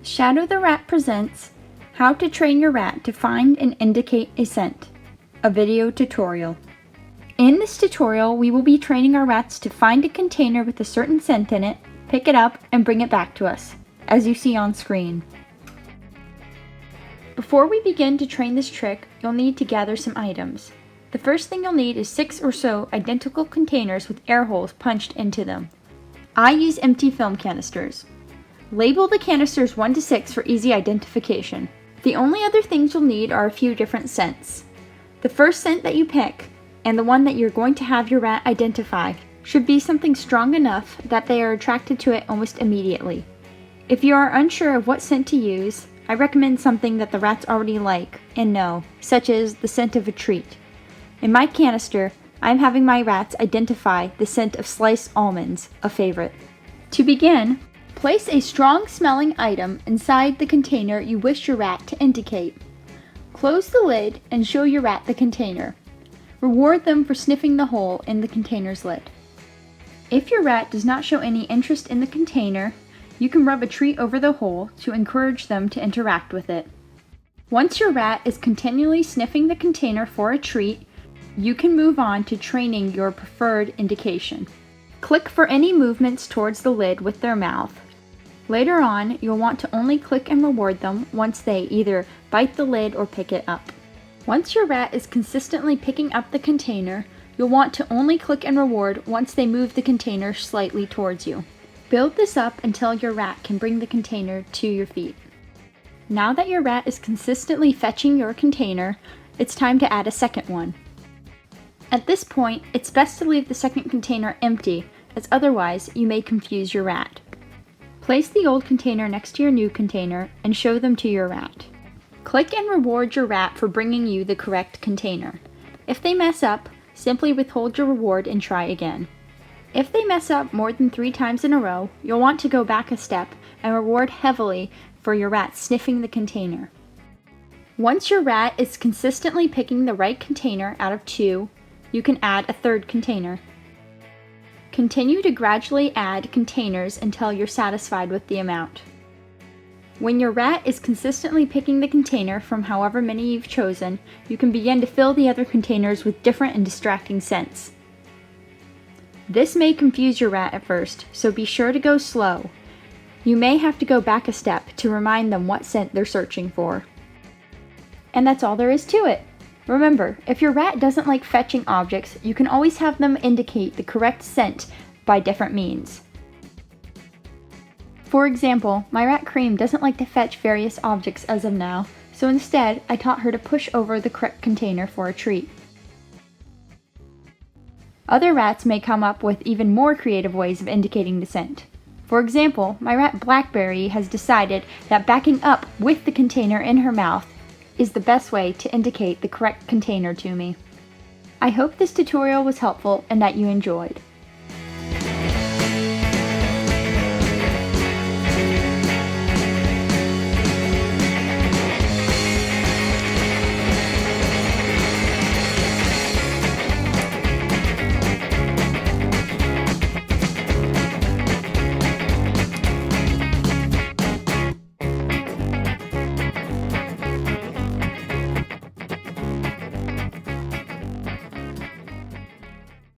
Shadow the Rat presents How to Train Your Rat to Find and Indicate a Scent, a video tutorial. In this tutorial, we will be training our rats to find a container with a certain scent in it, pick it up, and bring it back to us, as you see on screen. Before we begin to train this trick, you'll need to gather some items. The first thing you'll need is 6 or so identical containers with air holes punched into them. I use empty film canisters. Label the canisters 1 to 6 for easy identification. The only other things you'll need are a few different scents. The first scent that you pick, and the one that you're going to have your rat identify, should be something strong enough that they are attracted to it almost immediately. If you are unsure of what scent to use, I recommend something that the rats already like and know, such as the scent of a treat. In my canister, I'm having my rats identify the scent of sliced almonds, a favorite. To begin, place a strong-smelling item inside the container you wish your rat to indicate. Close the lid and show your rat the container. Reward them for sniffing the hole in the container's lid. If your rat does not show any interest in the container, you can rub a treat over the hole to encourage them to interact with it. Once your rat is continually sniffing the container for a treat, you can move on to training your preferred indication. Click for any movements towards the lid with their mouth. Later on, you'll want to only click and reward them once they either bite the lid or pick it up. Once your rat is consistently picking up the container, you'll want to only click and reward once they move the container slightly towards you. Build this up until your rat can bring the container to your feet. Now that your rat is consistently fetching your container, it's time to add a second one. At this point, it's best to leave the second container empty, as otherwise you may confuse your rat. Place the old container next to your new container and show them to your rat. Click and reward your rat for bringing you the correct container. If they mess up, simply withhold your reward and try again. If they mess up more than 3 times in a row, you'll want to go back a step and reward heavily for your rat sniffing the container. Once your rat is consistently picking the right container out of 2, you can add a third container. Continue to gradually add containers until you're satisfied with the amount. When your rat is consistently picking the container from however many you've chosen, you can begin to fill the other containers with different and distracting scents. This may confuse your rat at first, so be sure to go slow. You may have to go back a step to remind them what scent they're searching for. And that's all there is to it. Remember, if your rat doesn't like fetching objects, you can always have them indicate the correct scent by different means. For example, my rat Cream doesn't like to fetch various objects as of now, so instead I taught her to push over the correct container for a treat. Other rats may come up with even more creative ways of indicating the scent. For example, my rat Blackberry has decided that backing up with the container in her mouth is the best way to indicate the correct container to me. I hope this tutorial was helpful and that you enjoyed.